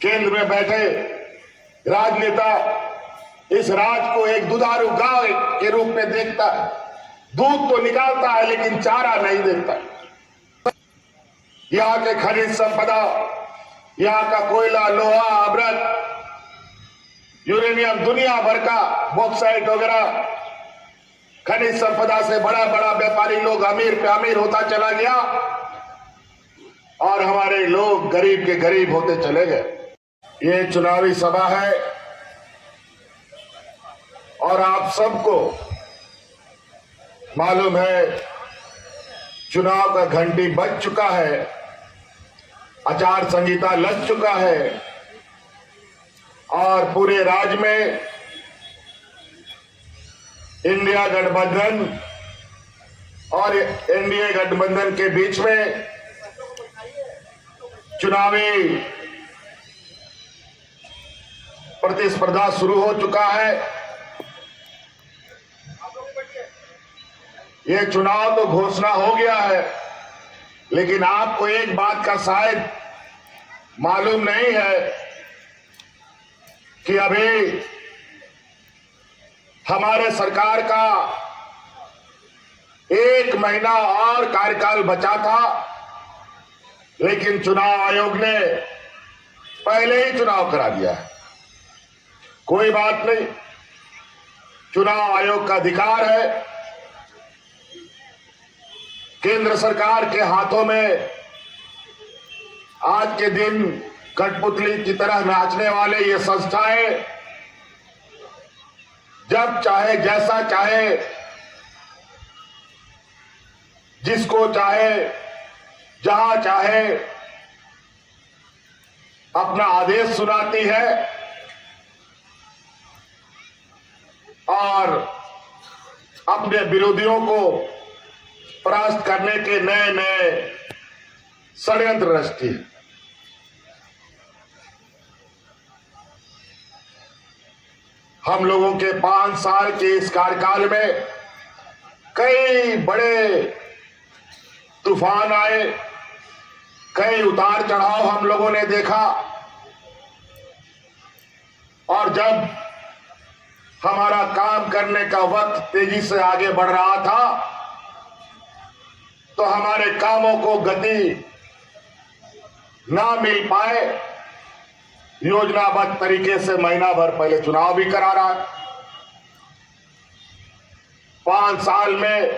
केंद्र में बैठे राजनेता इस राज को एक दुधारू गाय के रूप में देखता है। दूध तो निकालता है लेकिन चारा नहीं देता। यहाँ के खनिज संपदा, यहाँ का कोयला, लोहा, अमृत, यूरेनियम, दुनिया भर का बॉक्साइट वगैरह खनिज संपदा से बड़ा बड़ा व्यापारी लोग अमीर पे अमीर होता चला गया और हमारे लोग गरीब के गरीब होते चले गए। ये चुनावी सभा है और आप सबको मालूम है चुनाव का घंटी बज चुका है, आचार संहिता लग चुका है और पूरे राज्य में इंडिया गठबंधन और एनडीए गठबंधन के बीच में चुनावी प्रतिस्पर्धा शुरू हो चुका है। ये चुनाव तो घोषणा हो गया है, लेकिन आपको एक बात का शायद मालूम नहीं है कि अभी हमारे सरकार का 1 महीना और कार्यकाल बचा था, लेकिन चुनाव आयोग ने पहले ही चुनाव करा दिया है। कोई बात नहीं, चुनाव आयोग का अधिकार है। केंद्र सरकार के हाथों में आज के दिन कठपुतली की तरह नाचने वाले ये संस्थाएं जब चाहे, जैसा चाहे, जिसको चाहे, जहां चाहे अपना आदेश सुनाती है और अपने विरोधियों को परास्त करने के नए नए षड्यंत्र रचती है। हम लोगों के 5 साल के इस कार्यकाल में कई बड़े तूफान आए, कई उतार चढ़ाव हम लोगों ने देखा और जब हमारा काम करने का वक्त तेजी से आगे बढ़ रहा था तो हमारे कामों को गति ना मिल पाए। योजनाबद्ध तरीके से महीना भर पहले चुनाव भी करा रहा है। 5 साल में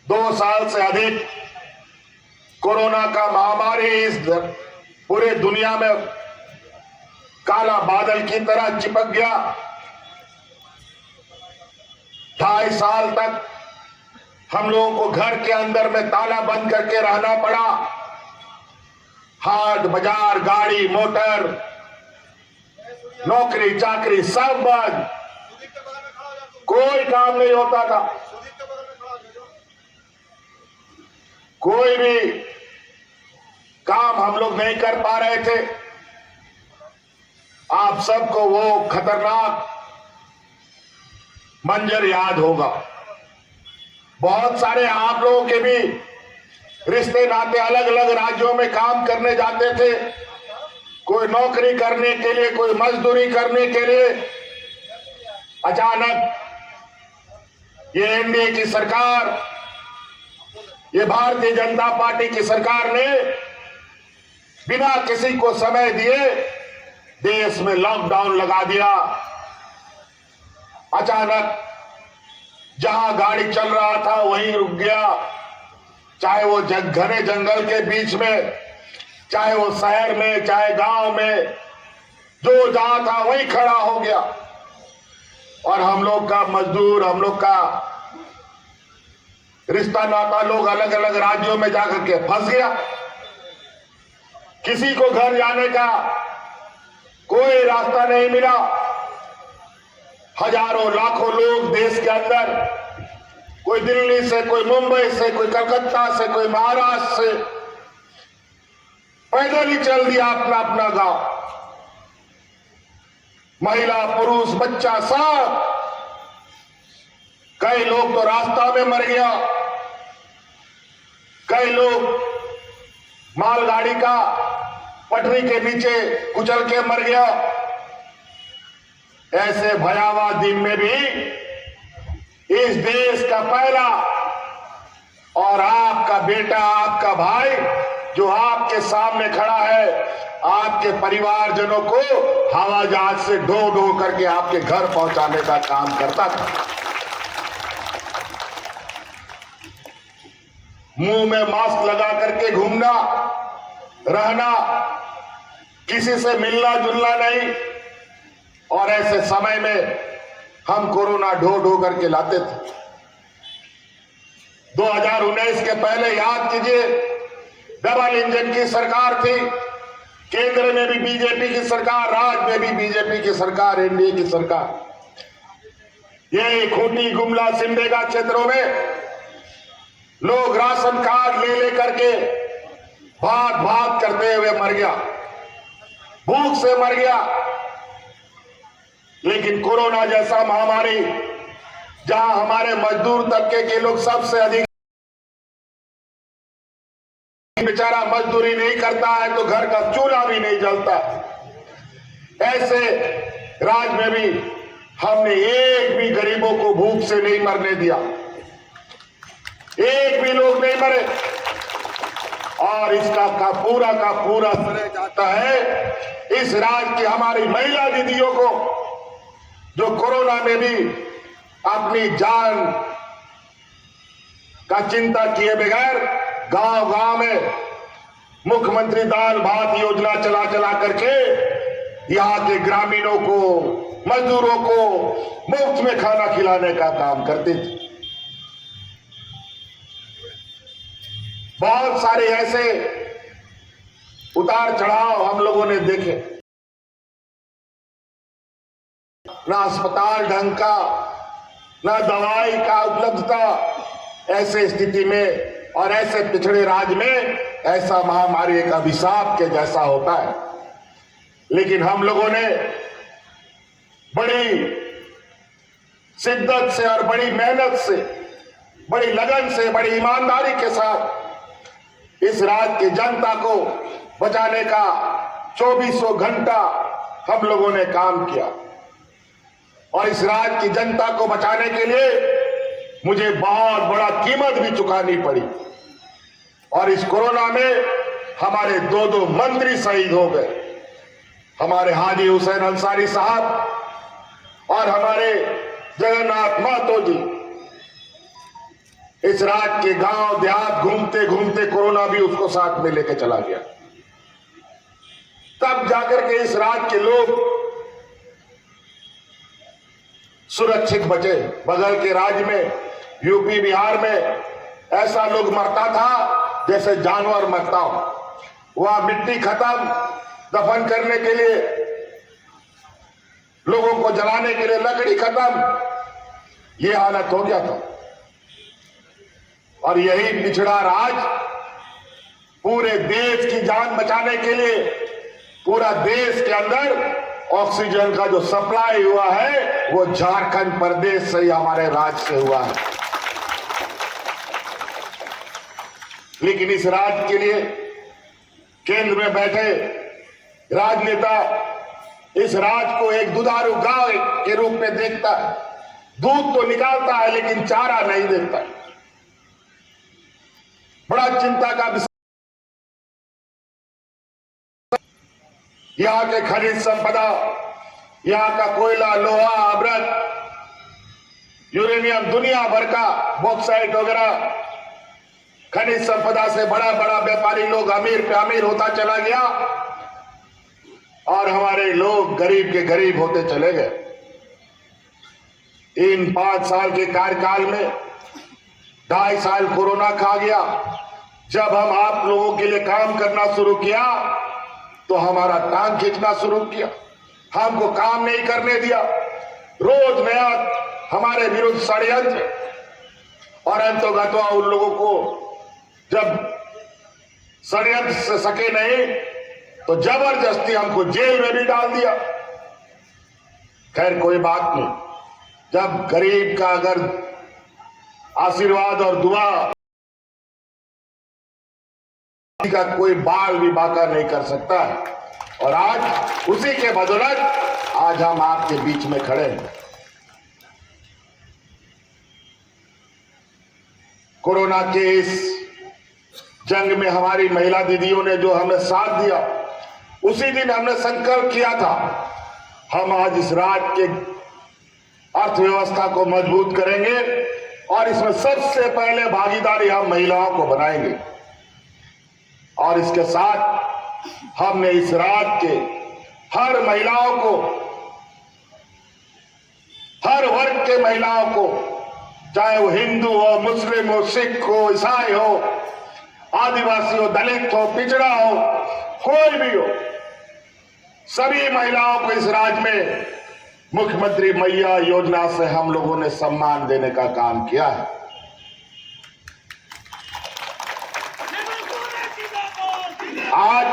2 साल से अधिक कोरोना का महामारी इस पूरे दुनिया में काला बादल की तरह चिपक गया। 2.5 साल तक हम लोगों को घर के अंदर में ताला बंद करके रहना पड़ा। हाट बाजार, गाड़ी मोटर, नौकरी चाकरी सब बंद, कोई काम नहीं होता था। कोई भी काम हम लोग नहीं कर पा रहे थे। आप सबको वो खतरनाक मंजर याद होगा। बहुत सारे आप लोगों के भी रिश्ते नाते अलग अलग राज्यों में काम करने जाते थे, कोई नौकरी करने के लिए, कोई मजदूरी करने के लिए। अचानक ये एनडीए की सरकार, ये भारतीय जनता पार्टी की सरकार ने बिना किसी को समय दिए देश में लॉकडाउन लगा दिया। अचानक जहां गाड़ी चल रहा था वहीं रुक गया, चाहे वो घने जंगल के बीच में, चाहे वो शहर में, चाहे गांव में, जो जहां था वहीं खड़ा हो गया। और हम लोग का मजदूर, हम लोग का रिश्ता नाता लोग अलग अलग राज्यों में जाकर के फंस गया। किसी को घर जाने का कोई रास्ता नहीं मिला। हजारों लाखों लोग देश के अंदर, कोई दिल्ली से, कोई मुंबई से, कोई कलकत्ता से, कोई महाराष्ट्र से, पैदल ही चल दिया अपना अपना गांव। महिला पुरुष बच्चा सब, कई लोग तो रास्ता में मर गया, कई लोग मालगाड़ी का पटरी के नीचे कुचल के मर गया। ऐसे भयावह दिन में भी इस देश का पहला और आपका बेटा, आपका भाई जो आपके सामने खड़ा है, आपके परिवारजनों को हवाई जहाज से ढो ढो करके आपके घर पहुंचाने का काम करता था। मुंह में मास्क लगा करके घूमना, रहना, किसी से मिलना जुलना नहीं। और ऐसे समय में हम कोरोना ढो ढो करके लाते थे। 2019 के पहले याद कीजिए, डबल इंजन की सरकार थी। केंद्र में भी बीजेपी की सरकार, राज्य में भी बीजेपी की सरकार, एनडीए की सरकार। ये खूंटी, गुमला, सिमडेगा क्षेत्रों में लोग राशन कार्ड ले लेकर के भाग भाग करते हुए मर गया, भूख से मर गया। लेकिन कोरोना जैसा महामारी, जहां हमारे मजदूर तबके के लोग सबसे अधिक, बेचारा मजदूरी नहीं करता है तो घर का चूल्हा भी नहीं जलता, ऐसे राज्य में भी हमने एक भी गरीबों को भूख से नहीं मरने दिया, एक भी लोग नहीं मरे। और इसका का पूरा श्रेय जाता है इस राज्य की हमारी महिला दीदियों को, जो कोरोना में भी अपनी जान का चिंता किए बगैर गांव गांव में मुख्यमंत्री दाल भात योजना चला चला करके यहां के ग्रामीणों को, मजदूरों को मुफ्त में खाना खिलाने का काम करते थे। बहुत सारे ऐसे उतार चढ़ाव हम लोगों ने देखे। ना अस्पताल ढंग का, ना दवाई का उपलब्धता। ऐसे स्थिति में और ऐसे पिछड़े राज्य में ऐसा महामारी एक अभिशाप के जैसा होता है। लेकिन हम लोगों ने बड़ी शिद्दत से और बड़ी मेहनत से, बड़ी लगन से, बड़ी ईमानदारी के साथ इस राज्य की जनता को बचाने का 2400 घंटा हम लोगों ने काम किया। और इस राज्य की जनता को बचाने के लिए मुझे बहुत बड़ा कीमत भी चुकानी पड़ी। और इस कोरोना में हमारे 2 मंत्री शहीद हो गए, हमारे हाजी हुसैन अंसारी साहब और हमारे जगन्नाथ महतो जी। इस राज्य के गांव देहात घूमते घूमते कोरोना भी उसको साथ में लेके चला गया। तब जाकर के इस राज्य के लोग सुरक्षित बचे। बगल के राज्य में, यूपी बिहार में ऐसा लोग मरता था जैसे जानवर मरता हो। वहां मिट्टी खत्म, दफन करने के लिए, लोगों को जलाने के लिए लकड़ी खत्म, ये हालत हो गया था। और यही पिछड़ा राज्य पूरे देश की जान बचाने के लिए, पूरा देश के अंदर ऑक्सीजन का जो सप्लाई हुआ है वो झारखंड प्रदेश से ही, हमारे राज्य से हुआ है। लेकिन इस राज्य के लिए केंद्र में बैठे राजनेता इस राज्य को एक दुधारू गाय के रूप में देखता है। दूध तो निकालता है लेकिन चारा नहीं देता है। बड़ा चिंता का विषय। यहाँ के खनिज संपदा, यहाँ का कोयला, लोहा, अभ्रक, यूरेनियम, दुनिया भर का बॉक्साइट वगैरह खनिज संपदा से बड़ा बड़ा व्यापारी लोग अमीर पे अमीर होता चला गया और हमारे लोग गरीब के गरीब होते चले गए। इन 5 साल के कार्यकाल में 2.5 साल कोरोना खा गया। जब हम आप लोगों के लिए काम करना शुरू किया तो हमारा टांग खींचना शुरू किया, हमको काम नहीं करने दिया, रोज नया हमारे विरुद्ध षड्यंत्र। और अंतोगत्वा उन लोगों को जब षड्यंत्र से सके नहीं तो जबरदस्ती हमको जेल में भी डाल दिया। खैर कोई बात नहीं, जब गरीब का अगर आशीर्वाद और दुआ किसी का कोई बाल भी बांका नहीं कर सकता है। और आज उसी के बदौलत आज हम आपके बीच में खड़े हैं। कोरोना के इस जंग में हमारी महिला दीदियों ने जो हमें साथ दिया, उसी दिन हमने संकल्प किया था हम आज इस राज्य के अर्थव्यवस्था को मजबूत करेंगे और इसमें सबसे पहले भागीदारी हम महिलाओं को बनाएंगे। और इसके साथ हमने इस राज्य के हर महिलाओं को, हर वर्ग के महिलाओं को, चाहे वो हिंदू हो, मुस्लिम हो, सिख हो, ईसाई हो, आदिवासी हो, दलित हो, पिछड़ा हो, कोई भी हो, सभी महिलाओं को इस राज्य में मुख्यमंत्री मैया योजना से हम लोगों ने सम्मान देने का काम किया है। आज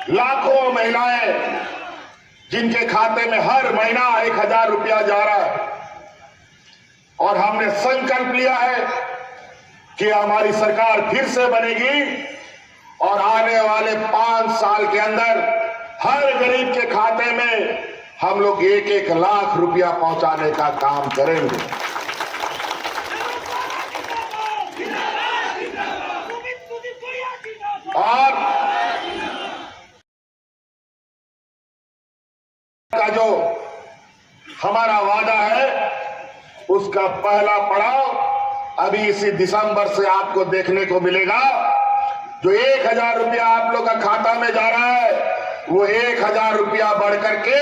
लाखों महिलाएं जिनके खाते में हर महीना 1000 रुपया जा रहा है, और हमने संकल्प लिया है कि हमारी सरकार फिर से बनेगी और आने वाले 5 साल के अंदर हर गरीब के खाते में हम लोग 1-1 लाख रुपया पहुंचाने का काम करेंगे। और का जो हमारा वादा है उसका पहला पड़ाव अभी इसी दिसंबर से आपको देखने को मिलेगा। जो 1000 रुपया आप लोग का खाता में जा रहा है वो 1000 रुपया बढ़कर के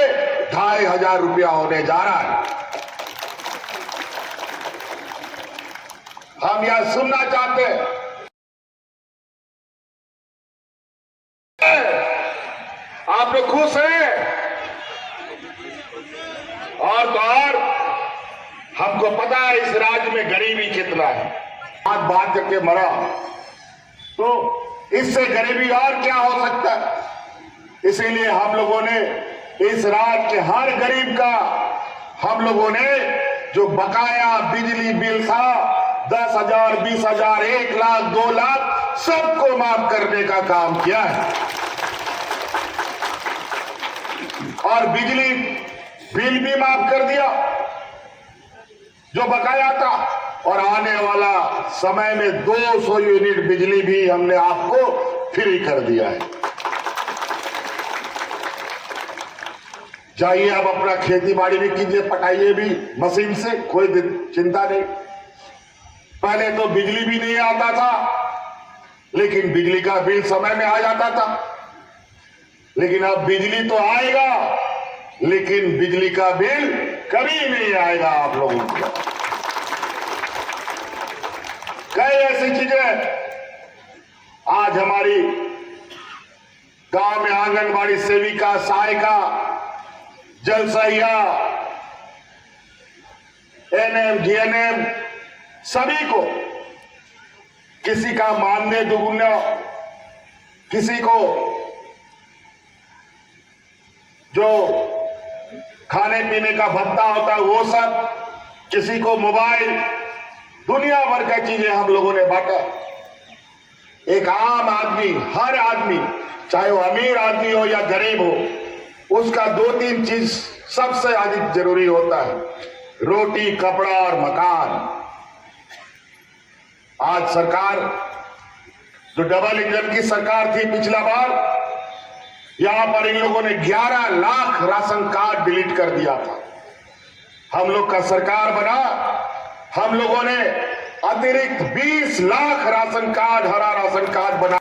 2500 रुपया होने जा रहा है। हम यह सुनना चाहते हैं, आप लोग खुश हैं? और तो और हमको पता है इस राज्य में गरीबी कितना है। आज बात करके मरा तो इससे गरीबी और क्या हो सकता है। इसीलिए हम लोगों ने इस राज्य के हर गरीब का हम लोगों ने जो बकाया बिजली बिल था 10,000, 20,000, 1 लाख, 2 लाख सबको माफ करने का काम किया है। और बिजली बिल भी माफ कर दिया जो बकाया था, और आने वाला समय में 200 यूनिट बिजली भी हमने आपको फ्री कर दिया है। जाइए अब अपना खेती बाड़ी भी कीजिए, पटाइए भी मशीन से, कोई चिंता नहीं। पहले तो बिजली भी नहीं आता था, लेकिन बिजली का बिल समय में आ जाता था। लेकिन अब बिजली तो आएगा, लेकिन बिजली का बिल कभी नहीं आएगा आप लोगों को। कई ऐसी चीजें आज हमारी गांव में आंगनबाड़ी सेविका, सहायिका, जल सहिया, एनएम, जीएनएम सभी को, किसी का मानदेय दुगुना, किसी को जो खाने पीने का भत्ता होता है वो सब, किसी को मोबाइल, दुनिया भर की चीजें हम लोगों ने बांटा। एक आम आदमी, हर आदमी, चाहे वो अमीर आदमी हो या गरीब हो, उसका 2-3 चीज सबसे अधिक जरूरी होता है, रोटी, कपड़ा और मकान। आज सरकार जो डबल इंजन की सरकार थी पिछला बार, यहां पर इन लोगों ने 11 लाख राशन कार्ड डिलीट कर दिया था। हम लोग का सरकार बना, हम लोगों ने अतिरिक्त 20 लाख राशन कार्ड, हरा राशन कार्ड बना